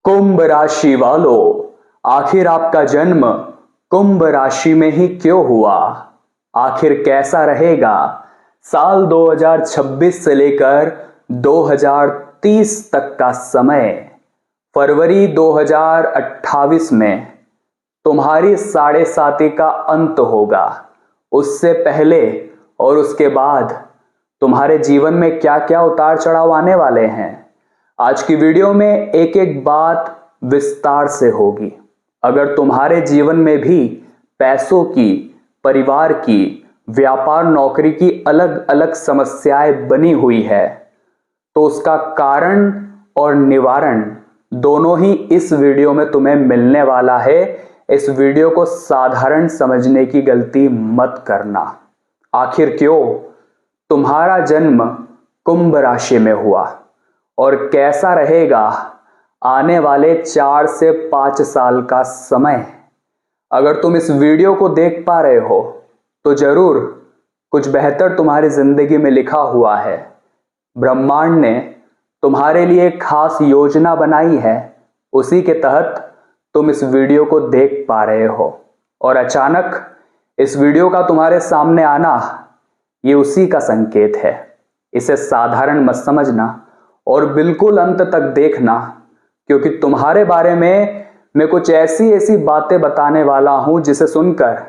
कुंभ राशि वालों, आखिर आपका जन्म कुंभ राशि में ही क्यों हुआ? आखिर कैसा रहेगा साल 2026 से लेकर 2030 तक का समय? फरवरी 2028 में तुम्हारी साढ़े साती का अंत होगा। उससे पहले और उसके बाद तुम्हारे जीवन में क्या क्या उतार चढ़ाव आने वाले हैं, आज की वीडियो में एक एक बात विस्तार से होगी। अगर तुम्हारे जीवन में भी पैसों की, परिवार की, व्यापार नौकरी की अलग अलग समस्याएं बनी हुई है, तो उसका कारण और निवारण दोनों ही इस वीडियो में तुम्हें मिलने वाला है। इस वीडियो को साधारण समझने की गलती मत करना। आखिर क्यों तुम्हारा जन्म कुंभ राशि में हुआ और कैसा रहेगा आने वाले 4 से 5 साल का समय? अगर तुम इस वीडियो को देख पा रहे हो तो जरूर कुछ बेहतर तुम्हारी जिंदगी में लिखा हुआ है। ब्रह्मांड ने तुम्हारे लिए एक खास योजना बनाई है, उसी के तहत तुम इस वीडियो को देख पा रहे हो। और अचानक इस वीडियो का तुम्हारे सामने आना, ये उसी का संकेत है। इसे साधारण मत समझना और बिल्कुल अंत तक देखना, क्योंकि तुम्हारे बारे में मैं कुछ ऐसी ऐसी बातें बताने वाला हूं जिसे सुनकर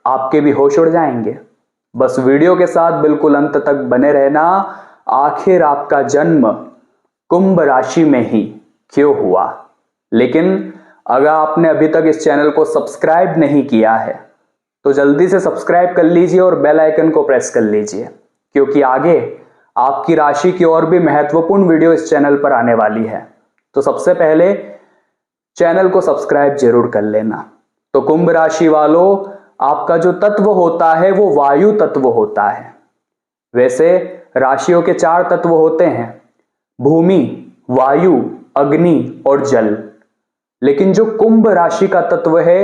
आपके भी होश उड़ जाएंगे। बस वीडियो के साथ बिल्कुल अंत तक बने रहना। आखिर आपका जन्म कुंभ राशि में ही क्यों हुआ? लेकिन अगर आपने अभी तक इस चैनल को सब्सक्राइब नहीं किया है तो जल्दी से सब्सक्राइब कर लीजिए और बेल आइकन को प्रेस कर लीजिए, क्योंकि आगे आपकी राशि की और भी महत्वपूर्ण वीडियो इस चैनल पर आने वाली है। तो सबसे पहले चैनल को सब्सक्राइब जरूर कर लेना। तो कुंभ राशि वालों, आपका जो तत्व होता है वो वायु तत्व होता है। वैसे राशियों के 4 तत्व होते हैं, भूमि, वायु, अग्नि और जल। लेकिन जो कुंभ राशि का तत्व है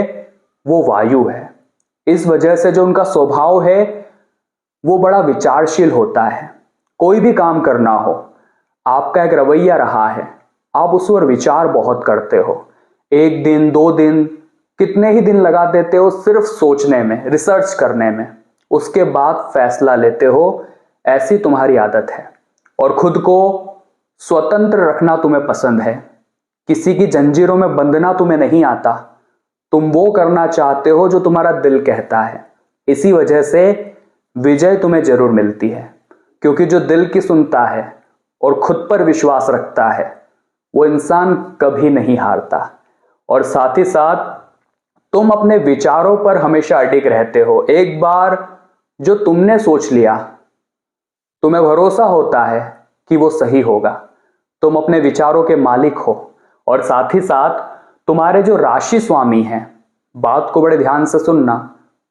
वो वायु है। इस वजह से जो उनका स्वभाव है वो बड़ा विचारशील होता है। कोई भी काम करना हो, आपका एक रवैया रहा है, आप उस पर विचार बहुत करते हो। 1 दिन 2 दिन कितने ही दिन लगा देते हो सिर्फ सोचने में, रिसर्च करने में, उसके बाद फैसला लेते हो। ऐसी तुम्हारी आदत है। और खुद को स्वतंत्र रखना तुम्हें पसंद है। किसी की जंजीरों में बंधना तुम्हें नहीं आता। तुम वो करना चाहते हो जो तुम्हारा दिल कहता है। इसी वजह से विजय तुम्हें जरूर मिलती है, क्योंकि जो दिल की सुनता है और खुद पर विश्वास रखता है वो इंसान कभी नहीं हारता। और साथ ही साथ तुम अपने विचारों पर हमेशा अडिग रहते हो। एक बार जो तुमने सोच लिया, तुम्हें भरोसा होता है कि वो सही होगा। तुम अपने विचारों के मालिक हो। और साथ ही साथ तुम्हारे जो राशि स्वामी हैं, बात को बड़े ध्यान से सुनना,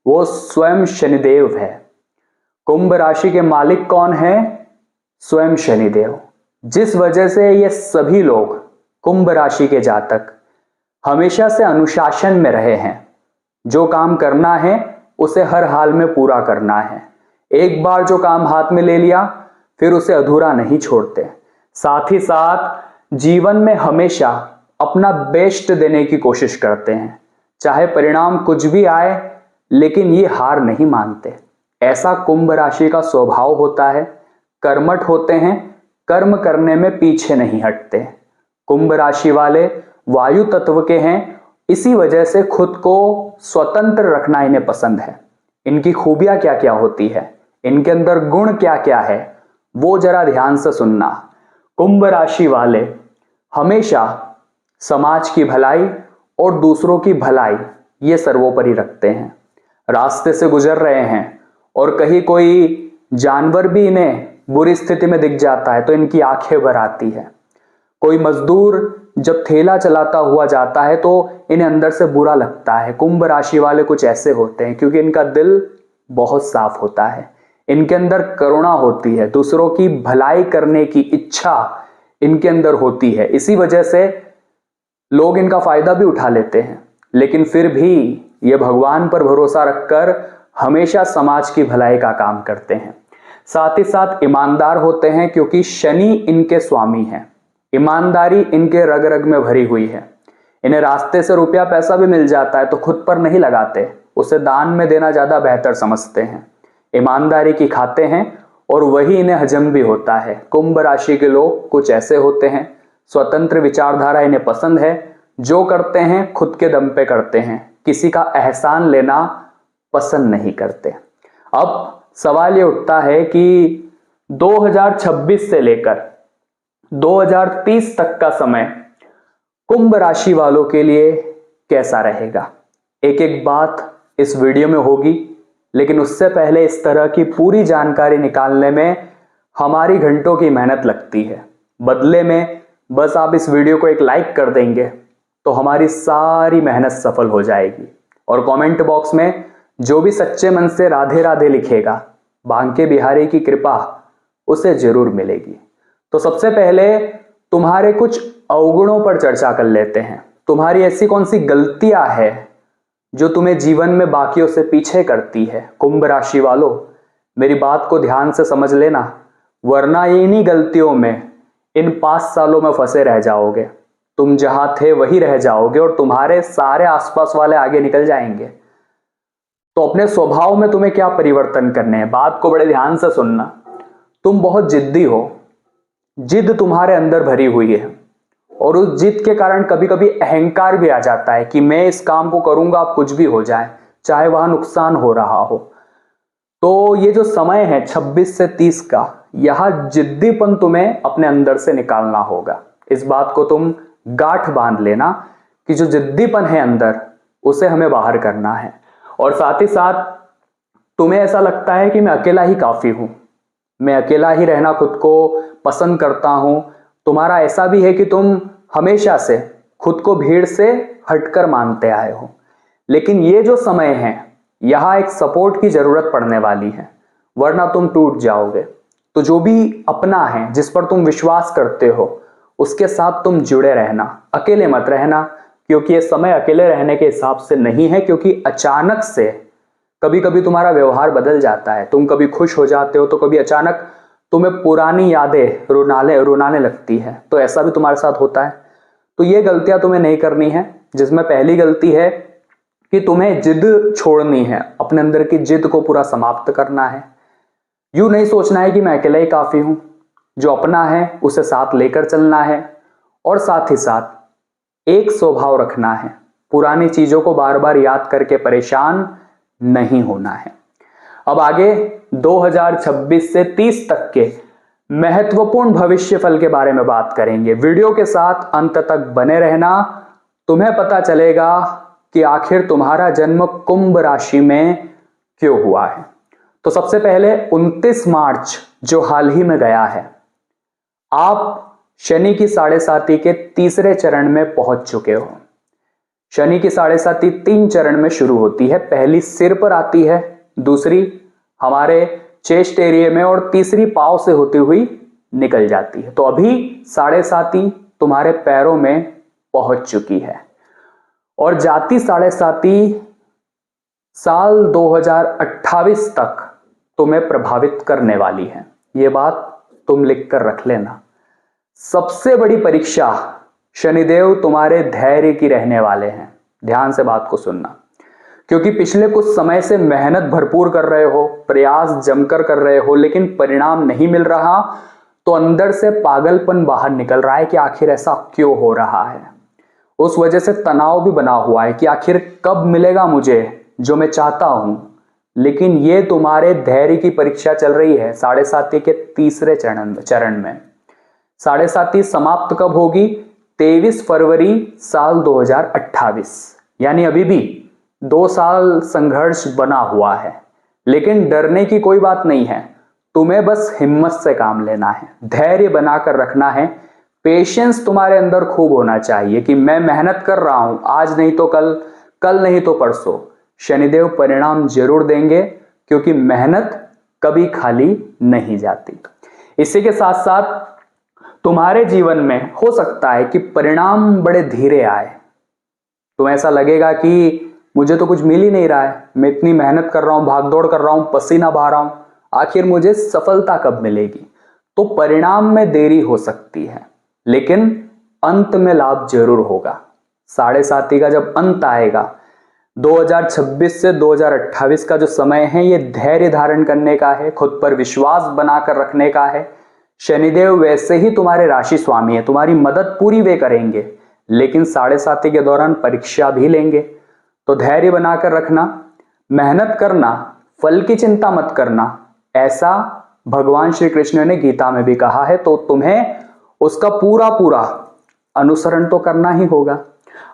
वो स्वयं शनिदेव है। कुंभ राशि के मालिक कौन है? स्वयं शनिदेव। जिस वजह से ये सभी लोग, कुंभ राशि के जातक, हमेशा से अनुशासन में रहे हैं। जो काम करना है उसे हर हाल में पूरा करना है। एक बार जो काम हाथ में ले लिया फिर उसे अधूरा नहीं छोड़ते। साथ ही साथ जीवन में हमेशा अपना बेस्ट देने की कोशिश करते हैं, चाहे परिणाम कुछ भी आए, लेकिन ये हार नहीं मानते। ऐसा कुंभ राशि का स्वभाव होता है। कर्मठ होते हैं, कर्म करने में पीछे नहीं हटते। कुंभ राशि वाले वायु तत्व के हैं, इसी वजह से खुद को स्वतंत्र रखना इन्हें पसंद है। इनकी खूबियां क्या क्या होती है, इनके अंदर गुण क्या क्या है, वो जरा ध्यान से सुनना। कुंभ राशि वाले हमेशा समाज की भलाई और दूसरों की भलाई ये सर्वोपरि रखते हैं। रास्ते से गुजर रहे हैं और कहीं कोई जानवर भी इन्हें बुरी स्थिति में दिख जाता है तो इनकी आंखें भर आती है। कोई मजदूर जब ठेला चलाता हुआ जाता है तो इन्हें अंदर से बुरा लगता है। कुंभ राशि वाले कुछ ऐसे होते हैं, क्योंकि इनका दिल बहुत साफ होता है। इनके अंदर करुणा होती है, दूसरों की भलाई करने की इच्छा इनके अंदर होती है। इसी वजह से लोग इनका फायदा भी उठा लेते हैं, लेकिन फिर भी ये भगवान पर भरोसा रखकर हमेशा समाज की भलाई का काम करते हैं। साथ ही साथ ईमानदार होते हैं, क्योंकि शनि इनके स्वामी हैं। ईमानदारी इनके रग रग में भरी हुई है। इन्हें रास्ते से रुपया पैसा भी मिल जाता है तो खुद पर नहीं लगाते, उसे दान में देना ज्यादा बेहतर समझते हैं। ईमानदारी की खाते हैं और वही इन्हें हजम भी होता है। कुंभ राशि के लोग कुछ ऐसे होते हैं, स्वतंत्र विचारधारा इन्हें पसंद है, जो करते हैं खुद के दम पे करते हैं, किसी का एहसान लेना पसंद नहीं करते। अब सवाल ये उठता है कि 2026 से लेकर 2030 तक का समय कुंभ राशि वालों के लिए कैसा रहेगा, एक एक बात इस वीडियो में होगी। लेकिन उससे पहले इस तरह की पूरी जानकारी निकालने में हमारी घंटों की मेहनत लगती है। बदले में बस आप इस वीडियो को एक लाइक कर देंगे तो हमारी सारी मेहनत सफल हो जाएगी। और कमेंट बॉक्स में जो भी सच्चे मन से राधे राधे लिखेगा, बांके बिहारी की कृपा उसे जरूर मिलेगी। तो सबसे पहले तुम्हारे कुछ अवगुणों पर चर्चा कर लेते हैं। तुम्हारी ऐसी कौन सी गलतियां है जो तुम्हें जीवन में बाकियों से पीछे करती है। कुंभ राशि वालों, मेरी बात को ध्यान से समझ लेना, वरना इन्हीं गलतियों में इन 5 सालों में फंसे रह जाओगे। तुम जहां थे वही रह जाओगे और तुम्हारे सारे आसपास वाले आगे निकल जाएंगे। तो अपने स्वभाव में तुम्हें क्या परिवर्तन करने हैं, बात को बड़े ध्यान से सुनना। तुम बहुत जिद्दी हो, जिद तुम्हारे अंदर भरी हुई है और उस जिद के कारण कभी कभी अहंकार भी आ जाता है कि मैं इस काम को करूंगा, अब कुछ भी हो जाए, चाहे वहां नुकसान हो रहा हो। तो ये जो समय है 26 से 30 का, यह जिद्दीपन तुम्हें अपने अंदर से निकालना होगा। इस बात को तुम गांठ बांध लेना कि जो जिद्दीपन है अंदर, उसे हमें बाहर करना है। और साथ ही साथ तुम्हें ऐसा लगता है कि मैं अकेला ही काफी हूं, मैं अकेला ही रहना खुद को पसंद करता हूं। तुम्हारा ऐसा भी है कि तुम हमेशा से खुद को भीड़ से हटकर मानते आए हो। लेकिन ये जो समय है, यहां एक सपोर्ट की जरूरत पड़ने वाली है, वरना तुम टूट जाओगे। तो जो भी अपना है, जिस पर तुम विश्वास करते हो, उसके साथ तुम जुड़े रहना, अकेले मत रहना। क्योंकि ये समय अकेले रहने के हिसाब से नहीं है, क्योंकि अचानक से कभी कभी तुम्हारा व्यवहार बदल जाता है। तुम कभी खुश हो जाते हो तो कभी अचानक तुम्हें पुरानी यादें रुलाने लगती है। तो ऐसा भी तुम्हारे साथ होता है। तो ये गलतियां तुम्हें नहीं करनी है, जिसमें पहली गलती है कि तुम्हें जिद छोड़नी है, अपने अंदर की जिद को पूरा समाप्त करना है। यूं नहीं सोचना है कि मैं अकेला ही काफी हूं, जो अपना है उसे साथ लेकर चलना है। और साथ ही साथ एक स्वभाव रखना है, पुरानी चीजों को बार बार याद करके परेशान नहीं होना है। अब आगे 2026 से 30 तक के महत्वपूर्ण भविष्य फल के बारे में बात करेंगे। वीडियो के साथ अंत तक बने रहना, तुम्हें पता चलेगा कि आखिर तुम्हारा जन्म कुंभ राशि में क्यों हुआ है। तो सबसे पहले 29 मार्च जो हाल ही में गया है, आप शनि की 7.5 के तीसरे चरण में पहुंच चुके हो। शनि की 7.5 3 चरण में शुरू होती है। पहली सिर पर आती है, दूसरी हमारे चेस्ट एरिया में और तीसरी पांव से होती हुई निकल जाती है। तो अभी 7.5 तुम्हारे पैरों में पहुंच चुकी है और जाती 7.5 साल 2028 तक तुम्हें प्रभावित करने वाली है। यह बात तुम लिख कर रख लेना। सबसे बड़ी परीक्षा शनिदेव तुम्हारे धैर्य की रहने वाले हैं। ध्यान से बात को सुनना, क्योंकि पिछले कुछ समय से मेहनत भरपूर कर रहे हो, प्रयास जमकर कर रहे हो, लेकिन परिणाम नहीं मिल रहा। तो अंदर से पागलपन बाहर निकल रहा है कि आखिर ऐसा क्यों हो रहा है। उस वजह से तनाव भी बना हुआ है कि आखिर कब मिलेगा मुझे जो मैं चाहता हूं। लेकिन ये तुम्हारे धैर्य की परीक्षा चल रही है 7.5 के तीसरे चरण में। 7.5 समाप्त कब होगी? 23 फरवरी साल 2028, यानी अभी भी 2 साल संघर्ष बना हुआ है। लेकिन डरने की कोई बात नहीं है, तुम्हें बस हिम्मत से काम लेना है, धैर्य बनाकर रखना है। पेशेंस तुम्हारे अंदर खूब होना चाहिए कि मैं मेहनत कर रहा हूं, आज नहीं तो कल, कल नहीं तो परसों शनिदेव परिणाम जरूर देंगे, क्योंकि मेहनत कभी खाली नहीं जाती। इसी के साथ साथ तुम्हारे जीवन में हो सकता है कि परिणाम बड़े धीरे आए। तुम्हें ऐसा लगेगा कि मुझे तो कुछ मिल ही नहीं रहा है, मैं इतनी मेहनत कर रहा हूं, भागदौड़ कर रहा हूं, पसीना बहा रहा हूं, आखिर मुझे सफलता कब मिलेगी। तो परिणाम में देरी हो सकती है, लेकिन अंत में लाभ जरूर होगा। साढ़े साती का जब अंत आएगा, 2026 से 2028 का जो समय है ये धैर्य धारण करने का है, खुद पर विश्वास बनाकर रखने का है। शनिदेव वैसे ही तुम्हारे राशि स्वामी है, तुम्हारी मदद पूरी वे करेंगे, लेकिन साढ़े साती के दौरान परीक्षा भी लेंगे। तो धैर्य बनाकर रखना, मेहनत करना, फल की चिंता मत करना, ऐसा भगवान श्री कृष्ण ने गीता में भी कहा है। तो तुम्हें उसका पूरा पूरा अनुसरण तो करना ही होगा।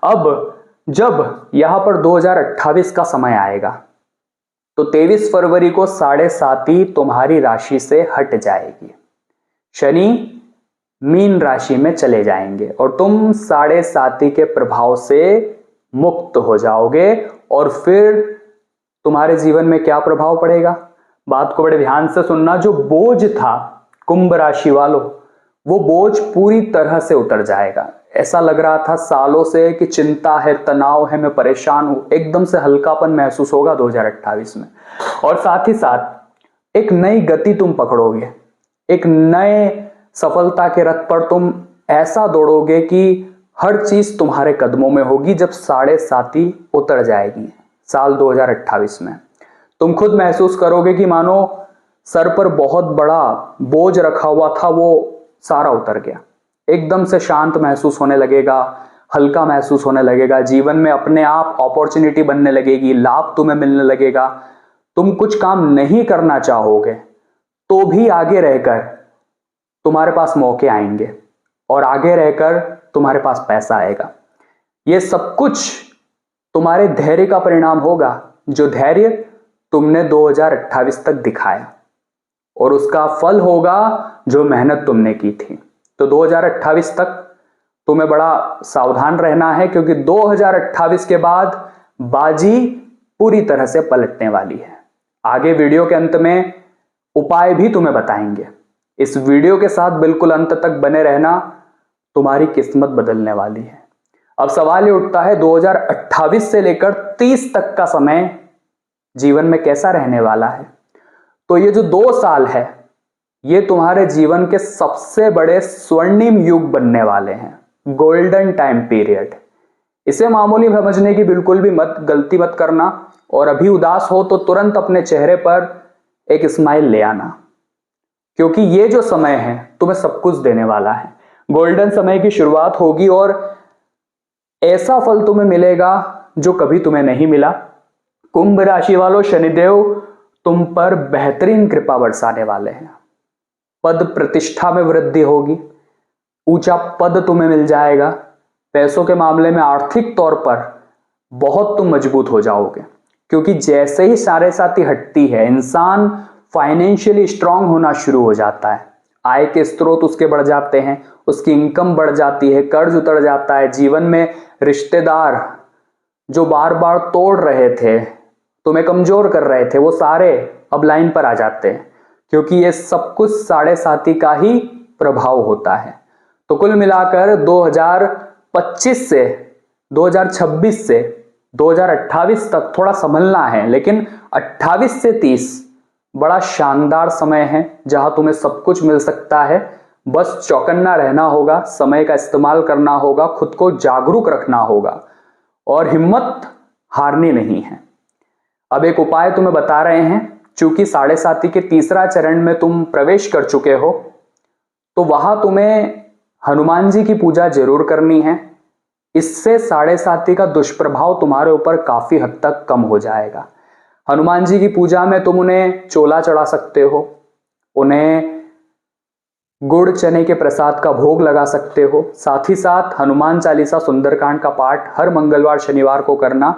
अब जब यहां पर 2028 का समय आएगा तो 23 फरवरी को साढ़े साती तुम्हारी राशि से हट जाएगी। शनि मीन राशि में चले जाएंगे और तुम साढ़े साती के प्रभाव से मुक्त हो जाओगे। और फिर तुम्हारे जीवन में क्या प्रभाव पड़ेगा, बात को बड़े ध्यान से सुनना। जो बोझ था कुंभ राशि वालों, वो बोझ पूरी तरह से उतर जाएगा। ऐसा लग रहा था सालों से कि चिंता है, तनाव है, मैं परेशान हूं, एकदम से हल्कापन महसूस होगा 2028 में। और साथ ही साथ एक नई गति तुम पकड़ोगे, एक नए सफलता के रथ पर तुम ऐसा दौड़ोगे कि हर चीज तुम्हारे कदमों में होगी। जब साढ़े साती उतर जाएगी साल 2028 में, तुम खुद महसूस करोगे कि मानो सर पर बहुत बड़ा बोझ रखा हुआ था, वो सारा उतर गया। एकदम से शांत महसूस होने लगेगा, हल्का महसूस होने लगेगा, जीवन में अपने आप अपॉर्चुनिटी बनने लगेगी, लाभ तुम्हें मिलने लगेगा। तुम कुछ काम नहीं करना चाहोगे तो भी आगे रहकर तुम्हारे पास मौके आएंगे और आगे रहकर तुम्हारे पास पैसा आएगा। ये सब कुछ तुम्हारे धैर्य का परिणाम होगा, जो धैर्य तुमने 2028 तक दिखाया, और उसका फल होगा जो मेहनत तुमने की थी। तो 2028 तक तुम्हें बड़ा सावधान रहना है, क्योंकि 2028 के बाद बाजी पूरी तरह से पलटने वाली है। आगे वीडियो के अंत में उपाय भी तुम्हें बताएंगे। इस वीडियो के साथ बिल्कुल अंत तक बने रहना, तुम्हारी किस्मत बदलने वाली है। अब सवाल ये उठता है 2028 से लेकर 30 तक का समय जीवन में कैसा रहने वाला है। तो ये जो 2 साल है ये तुम्हारे जीवन के सबसे बड़े स्वर्णिम युग बनने वाले हैं, गोल्डन टाइम पीरियड। इसे मामूली समझने की बिल्कुल भी गलती मत करना, और अभी उदास हो तो तुरंत अपने चेहरे पर एक स्माइल ले आना, क्योंकि ये जो समय है तुम्हें सब कुछ देने वाला है। गोल्डन समय की शुरुआत होगी और ऐसा फल तुम्हें मिलेगा जो कभी तुम्हें नहीं मिला। कुंभ राशि वालों, शनिदेव तुम पर बेहतरीन कृपा बरसाने वाले हैं। पद प्रतिष्ठा में वृद्धि होगी, ऊंचा पद तुम्हें मिल जाएगा। पैसों के मामले में आर्थिक तौर पर बहुत तुम मजबूत हो जाओगे, क्योंकि जैसे ही साढ़े साती हटती है इंसान फाइनेंशियली स्ट्रांग होना शुरू हो जाता है। आय के स्रोत उसके बढ़ जाते हैं, उसकी इनकम बढ़ जाती है, कर्ज उतर जाता है। जीवन में रिश्तेदार जो बार बार तोड़ रहे थे, तुम्हें कमजोर कर रहे थे, वो सारे अब लाइन पर आ जाते हैं, क्योंकि ये सब कुछ साढ़े साती का ही प्रभाव होता है। तो कुल मिलाकर 2025 से 2026 से 2028 तक थोड़ा संभलना है, लेकिन 28 से 30 बड़ा शानदार समय है जहां तुम्हें सब कुछ मिल सकता है। बस चौकन्ना रहना होगा, समय का इस्तेमाल करना होगा, खुद को जागरूक रखना होगा और हिम्मत हारनी नहीं है। अब एक उपाय तुम्हें बता रहे हैं, चूंकि साढ़े साती के तीसरा चरण में तुम प्रवेश कर चुके हो, तो वहां तुम्हें हनुमान जी की पूजा जरूर करनी है। इससे साढ़े साती का दुष्प्रभाव तुम्हारे ऊपर काफी हद तक कम हो जाएगा। हनुमान जी की पूजा में तुम उन्हें चोला चढ़ा सकते हो, उन्हें गुड़ चने के प्रसाद का भोग लगा सकते हो। साथ ही साथ हनुमान चालीसा सुंदरकांड का पाठ हर मंगलवार शनिवार को करना।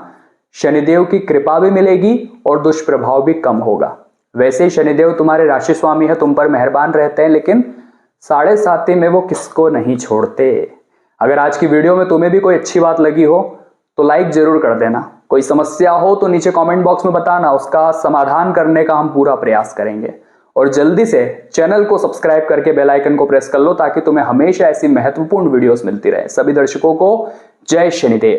शनिदेव की कृपा भी मिलेगी और दुष्प्रभाव भी कम होगा। वैसे ही शनिदेव तुम्हारे राशि स्वामी है, तुम पर मेहरबान रहते हैं, लेकिन साढ़े साती में वो किसको नहीं छोड़ते। अगर आज की वीडियो में तुम्हें भी कोई अच्छी बात लगी हो तो लाइक जरूर कर देना। कोई समस्या हो तो नीचे कमेंट बॉक्स में बताना, उसका समाधान करने का हम पूरा प्रयास करेंगे। और जल्दी से चैनल को सब्सक्राइब करके बेल आइकन को प्रेस कर लो, ताकि तुम्हें हमेशा ऐसी महत्वपूर्ण वीडियोस मिलती रहे। सभी दर्शकों को जय शनिदेव।